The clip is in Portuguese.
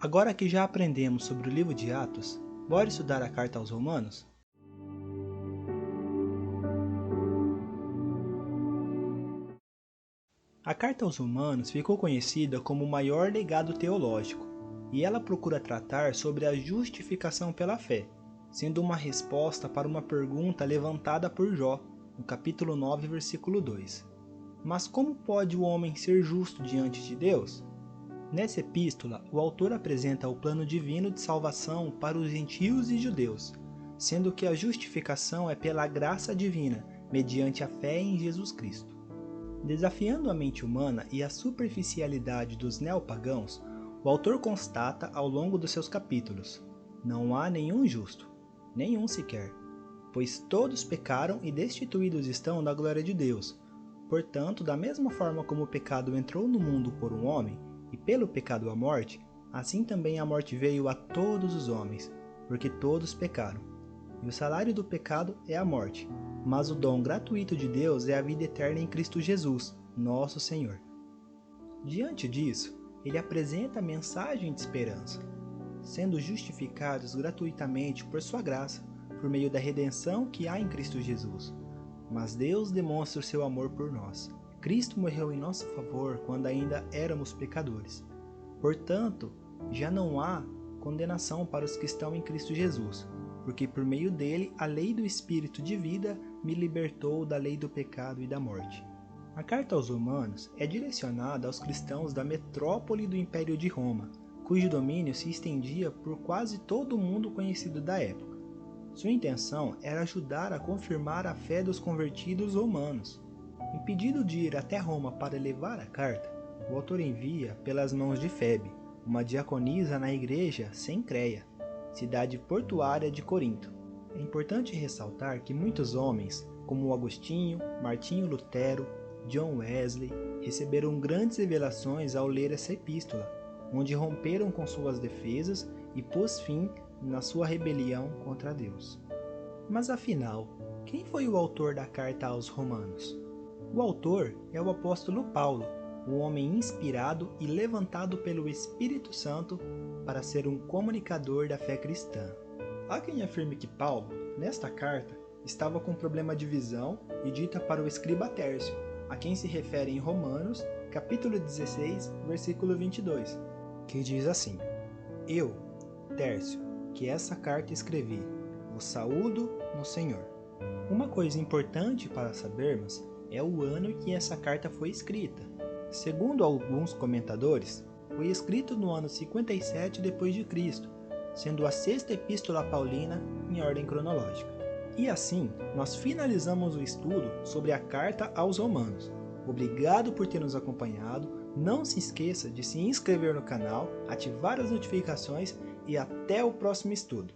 Agora que já aprendemos sobre o livro de Atos, bora estudar a carta aos Romanos? A carta aos Romanos ficou conhecida como o maior legado teológico, e ela procura tratar sobre a justificação pela fé, sendo uma resposta para uma pergunta levantada por Jó, no capítulo 9, versículo 2. Mas como pode o homem ser justo diante de Deus? Nessa epístola, o autor apresenta o plano divino de salvação para os gentios e judeus, sendo que a justificação é pela graça divina, mediante a fé em Jesus Cristo. Desafiando a mente humana e a superficialidade dos neopagãos, o autor constata ao longo dos seus capítulos: não há nenhum justo, nenhum sequer, pois todos pecaram e destituídos estão da glória de Deus. Portanto, da mesma forma como o pecado entrou no mundo por um homem, e pelo pecado a morte, assim também a morte veio a todos os homens, porque todos pecaram. E o salário do pecado é a morte, mas o dom gratuito de Deus é a vida eterna em Cristo Jesus, nosso Senhor. Diante disso, ele apresenta a mensagem de esperança, sendo justificados gratuitamente por sua graça, por meio da redenção que há em Cristo Jesus. Mas Deus demonstra o seu amor por nós. Cristo morreu em nosso favor quando ainda éramos pecadores. Portanto, já não há condenação para os que estão em Cristo Jesus, porque por meio dele a lei do Espírito de vida me libertou da lei do pecado e da morte. A carta aos Romanos é direcionada aos cristãos da metrópole do Império de Roma, cujo domínio se estendia por quase todo o mundo conhecido da época. Sua intenção era ajudar a confirmar a fé dos convertidos romanos. Impedido de ir até Roma para levar a carta, o autor envia pelas mãos de Febe, uma diaconisa na igreja Cencreia, cidade portuária de Corinto. É importante ressaltar que muitos homens, como Agostinho, Martinho Lutero, John Wesley, receberam grandes revelações ao ler essa epístola, onde romperam com suas defesas e pôs fim na sua rebelião contra Deus. Mas afinal, quem foi o autor da carta aos Romanos? O autor é o apóstolo Paulo, um homem inspirado e levantado pelo Espírito Santo para ser um comunicador da fé cristã. Há quem afirme que Paulo, nesta carta, estava com problema de visão e dita para o escriba Tércio, a quem se refere em Romanos, capítulo 16, versículo 22, que diz assim: Eu, Tércio, que essa carta escrevi, vos saúdo no Senhor. Uma coisa importante para sabermos é o ano em que essa carta foi escrita. Segundo alguns comentadores, foi escrito no ano 57 d.C., sendo a sexta epístola paulina em ordem cronológica. E assim, nós finalizamos o estudo sobre a carta aos Romanos. Obrigado por ter nos acompanhado, não se esqueça de se inscrever no canal, ativar as notificações e até o próximo estudo.